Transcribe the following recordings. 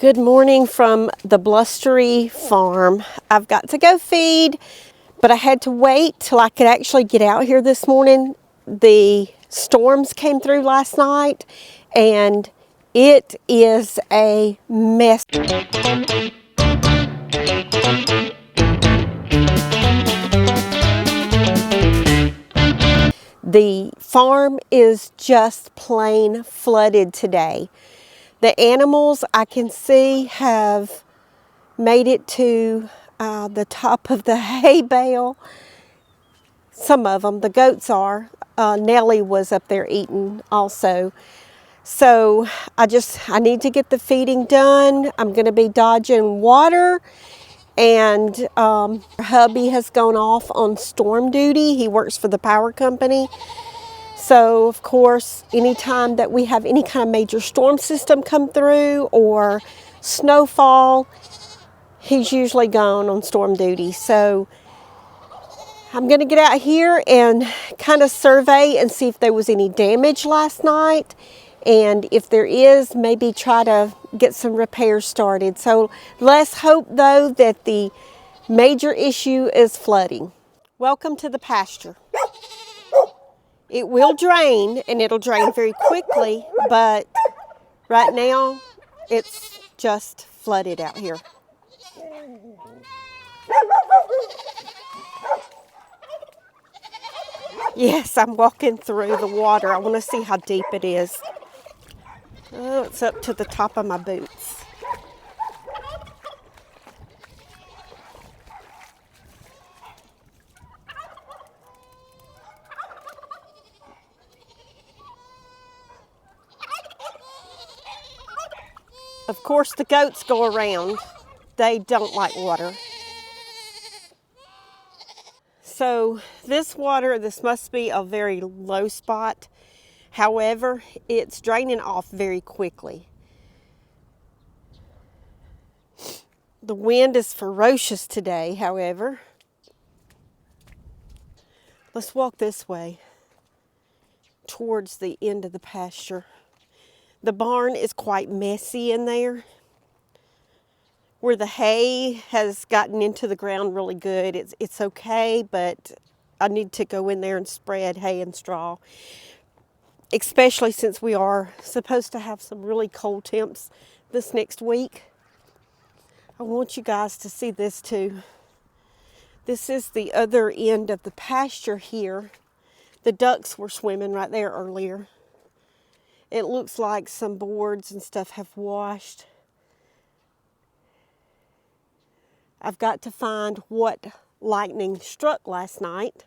Good morning from the blustery farm. I've got to go feed, but I had to wait till I could actually get out here this morning. The storms came through last night and it is a mess. The farm is just plain flooded today. The animals I can see have made it to the top of the hay bale. Some of them, the goats are. Nelly was up there eating also. So I need to get the feeding done. I'm going to be dodging water. And hubby has gone off on storm duty. He works for the power company. So, of course, anytime that we have any kind of major storm system come through or snowfall, he's usually gone on storm duty. So I'm going to get out here and kind of survey and see if there was any damage last night. And if there is, maybe try to get some repairs started. So let's hope, though, that the major issue is flooding. Welcome to the pasture. It will drain, and it'll drain very quickly, but right now it's just flooded out here. Yes, I'm walking through the water. I want to see how deep it is. Oh, it's up to the top of my boots. Of course, the goats go around. They don't like water. So this must be a very low spot. However, it's draining off very quickly. The wind is ferocious today, however. Let's walk this way towards the end of the pasture. The barn is quite messy in there. Where the hay has gotten into the ground really good, it's okay, but I need to go in there and spread hay and straw. Especially since we are supposed to have some really cold temps this next week. I want you guys to see this too. This is the other end of the pasture here. The ducks were swimming right there earlier. It looks like some boards and stuff have washed. I've got to find what lightning struck last night,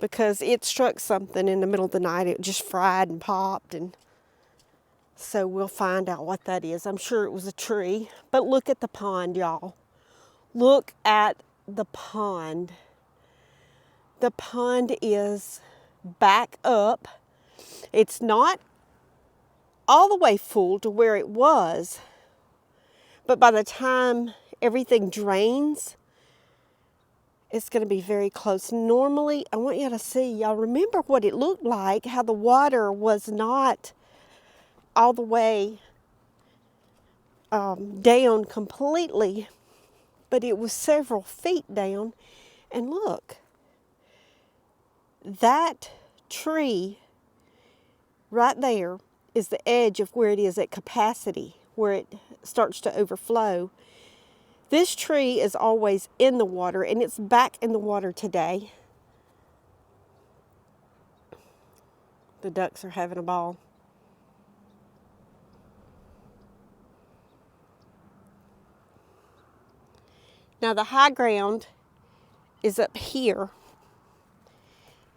because it struck something in the middle of the night. It just fried and popped, and so we'll find out what that is. I'm sure it was a tree. But look at the pond, y'all. Look at the pond. The pond is back up. It's not all the way full to where it was, but by the time everything drains, it's going to be very close. Normally, I want you to see, y'all remember what it looked like, how the water was not all the way down completely, but it was several feet down. And look, that tree right there is the edge of where it is at capacity, where it starts to overflow. This tree is always in the water, and it's back in the water today. The ducks are having a ball. Now the high ground is up here,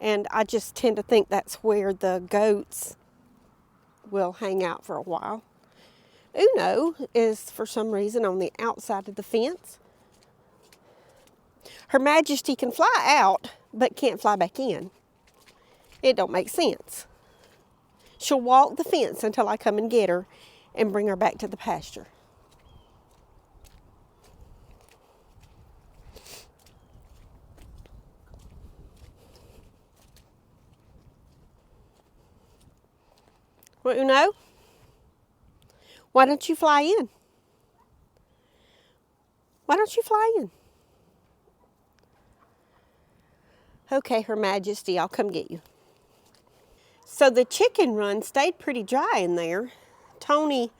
and I just tend to think that's where the goats will hang out for a while. Uno is, for some reason, on the outside of the fence. Her Majesty can fly out, but can't fly back in. It don't make sense. She'll walk the fence until I come and get her and bring her back to the pasture. Well, Uno, why don't you fly in? Why don't you fly in? Okay, Her Majesty, I'll come get you. So the chicken run stayed pretty dry in there. Tony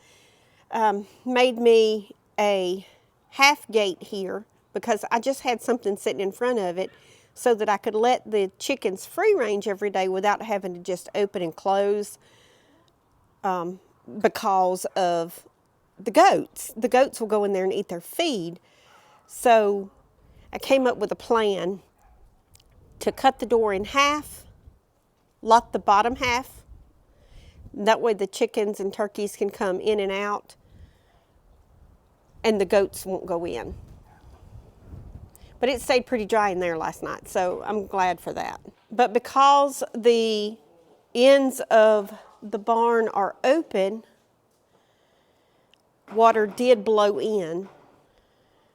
made me a half gate here because I just had something sitting in front of it so that I could let the chickens free range every day without having to just open and close because of the goats. The goats will go in there and eat their feed. So I came up with a plan to cut the door in half, lock the bottom half. That way the chickens and turkeys can come in and out and the goats won't go in. But it stayed pretty dry in there last night, so I'm glad for that. But because the ends of the barn are open, water did blow in.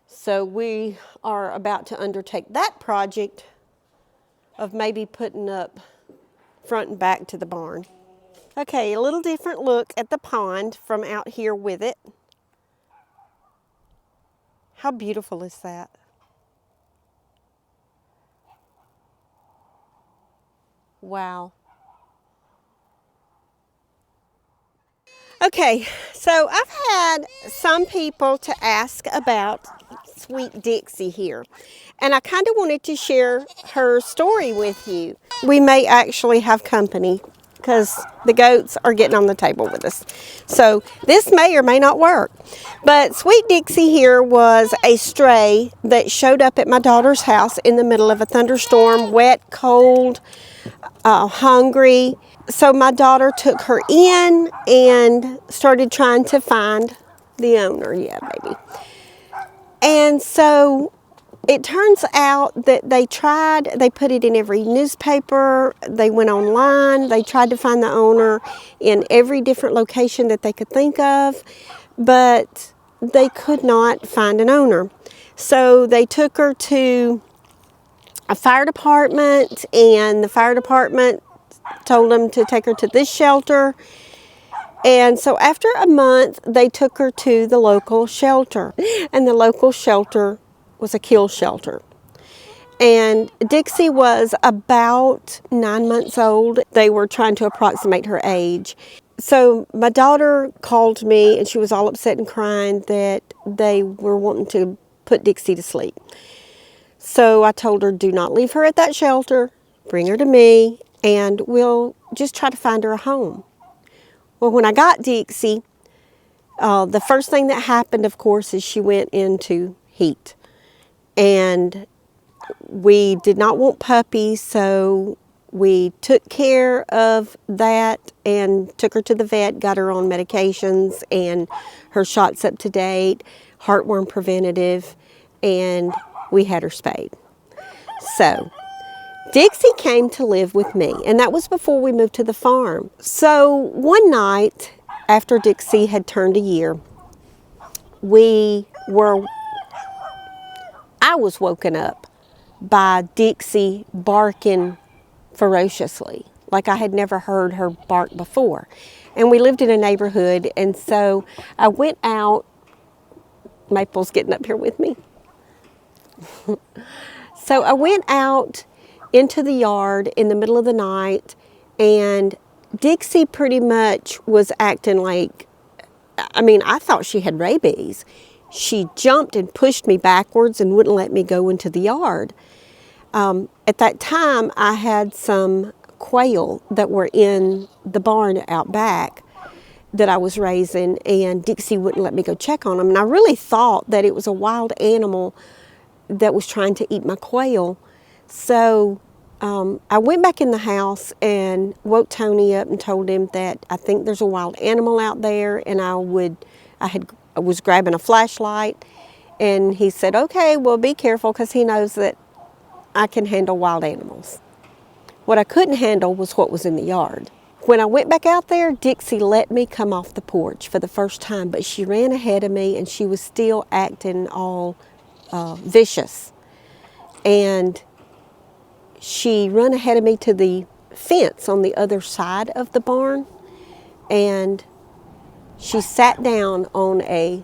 So we are about to undertake that project of maybe putting up front and back to the barn. Okay, a little different look at the pond from out here with it. How beautiful is that? Wow. Okay, so I've had some people to ask about Sweet Dixie here, and I kind of wanted to share her story with you. We may actually have company because the goats are getting on the table with us. So this may or may not work. But Sweet Dixie here was a stray that showed up at my daughter's house in the middle of a thunderstorm, wet, cold, hungry. So my daughter took her in and started trying to find the owner. Yeah, baby. And so it turns out that they put it in every newspaper, they went online, they tried to find the owner in every different location that they could think of, but they could not find an owner. So they took her to a fire department, and the fire department told them to take her to this shelter. And so after a month, they took her to the local shelter, and the local shelter was a kill shelter. And Dixie was about 9 months old. They were trying to approximate her age. So my daughter called me, and she was all upset and crying that they were wanting to put Dixie to sleep. So I told her, do not leave her at that shelter. Bring her to me, and we'll just try to find her a home. Well, when I got Dixie, the first thing that happened, of course, is she went into heat. And we did not want puppies, so we took care of that and took her to the vet, got her on medications and her shots up to date, heartworm preventative, and we had her spayed. So Dixie came to live with me, and that was before we moved to the farm. So one night after Dixie had turned a year, I was woken up by Dixie barking ferociously, like I had never heard her bark before. And we lived in a neighborhood, and so I went out. Maple's getting up here with me. So I went out into the yard in the middle of the night, and Dixie pretty much was acting like, I thought she had rabies. She jumped and pushed me backwards and wouldn't let me go into the yard. At that time, I had some quail that were in the barn out back that I was raising, and Dixie wouldn't let me go check on them. And I really thought that it was a wild animal that was trying to eat my quail. So I went back in the house and woke Tony up and told him that I think there's a wild animal out there, and I was grabbing a flashlight, and he said, okay, well, be careful, because he knows that I can handle wild animals. What I couldn't handle was what was in the yard. When I went back out there, Dixie let me come off the porch for the first time, but she ran ahead of me, and she was still acting all vicious. And she ran ahead of me to the fence on the other side of the barn, and she sat down on a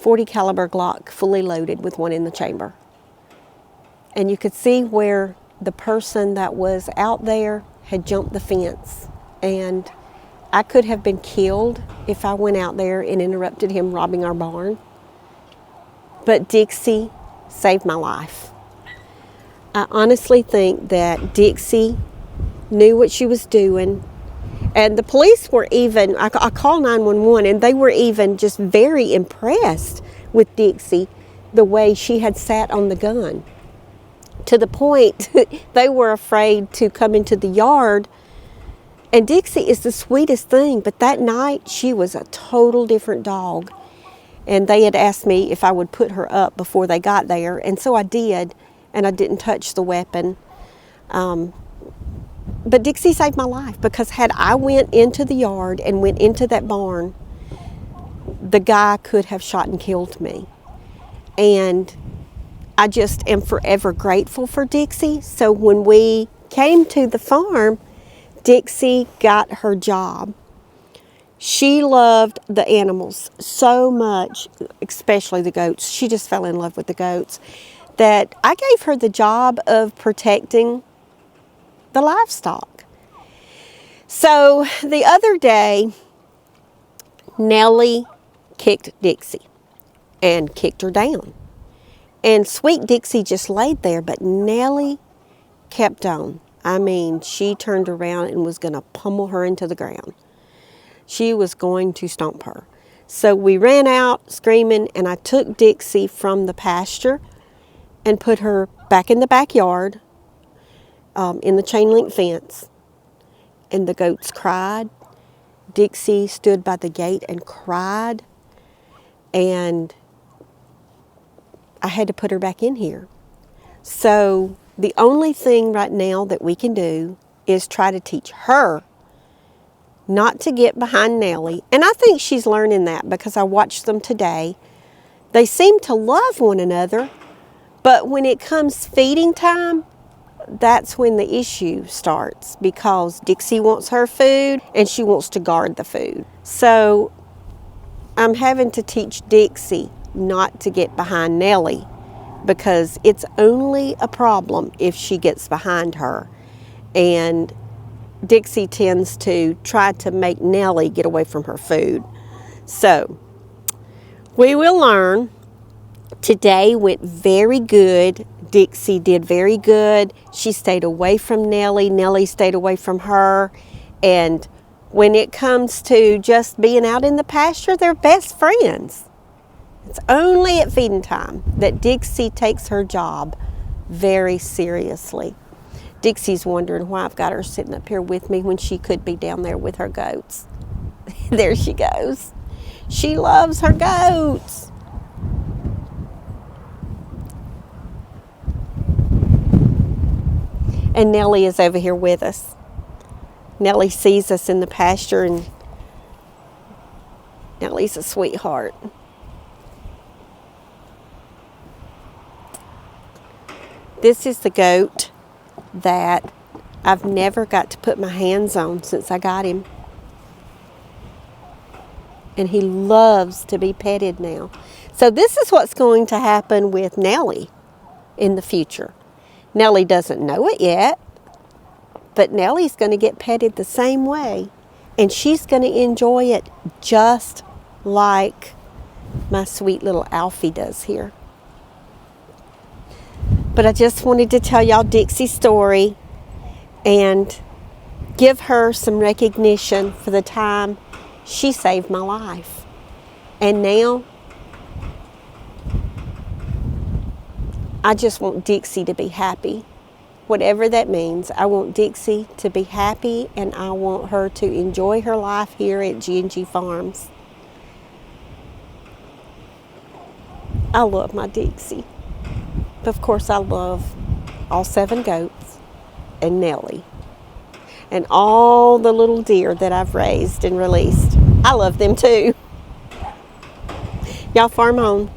.40 caliber Glock fully loaded with one in the chamber. And you could see where the person that was out there had jumped the fence. And I could have been killed if I went out there and interrupted him robbing our barn. But Dixie saved my life. I honestly think that Dixie knew what she was doing. And the police were even, I called 911, and they were even just very impressed with Dixie, the way she had sat on the gun. To the point they were afraid to come into the yard. And Dixie is the sweetest thing, but that night she was a total different dog. And they had asked me if I would put her up before they got there, and so I did, and I didn't touch the weapon. But Dixie saved my life, because had I went into the yard and went into that barn, the guy could have shot and killed me. And I just am forever grateful for Dixie. So when we came to the farm, Dixie got her job. She loved the animals so much, especially the goats. She just fell in love with the goats, that I gave her the job of protecting the livestock. So the other day, Nelly kicked Dixie and kicked her down. And sweet Dixie just laid there, but Nelly kept on. I mean, she turned around and was going to pummel her into the ground. She was going to stomp her. So we ran out screaming, and I took Dixie from the pasture and put her back in the backyard, in the chain link fence. And the goats cried. Dixie stood by the gate and cried. And I had to put her back in here. So the only thing right now that we can do is try to teach her not to get behind Nelly. And I think she's learning that, because I watched them today. They seem to love one another, but when it comes feeding time, that's when the issue starts, because Dixie wants her food and she wants to guard the food. So I'm having to teach Dixie not to get behind Nelly, because it's only a problem if she gets behind her. And Dixie tends to try to make Nelly get away from her food. So we will learn. Today went very good. Dixie did very good. She stayed away from Nelly. Nelly stayed away from her. And when it comes to just being out in the pasture, they're best friends. It's only at feeding time that Dixie takes her job very seriously. Dixie's wondering why I've got her sitting up here with me when she could be down there with her goats. There she goes. She loves her goats. And Nelly is over here with us. Nelly sees us in the pasture, and Nelly's a sweetheart. This is the goat that I've never got to put my hands on since I got him. And he loves to be petted now. So this is what's going to happen with Nelly in the future. Nelly doesn't know it yet, but Nelly's going to get petted the same way. And she's going to enjoy it just like my sweet little Alfie does here. But I just wanted to tell y'all Dixie's story and give her some recognition for the time she saved my life. And now, I just want Dixie to be happy. Whatever that means, I want Dixie to be happy, and I want her to enjoy her life here at G&G Farms. I love my Dixie. Of course, I love all 7 goats and Nelly and all the little deer that I've raised and released. I love them too. Y'all farm on.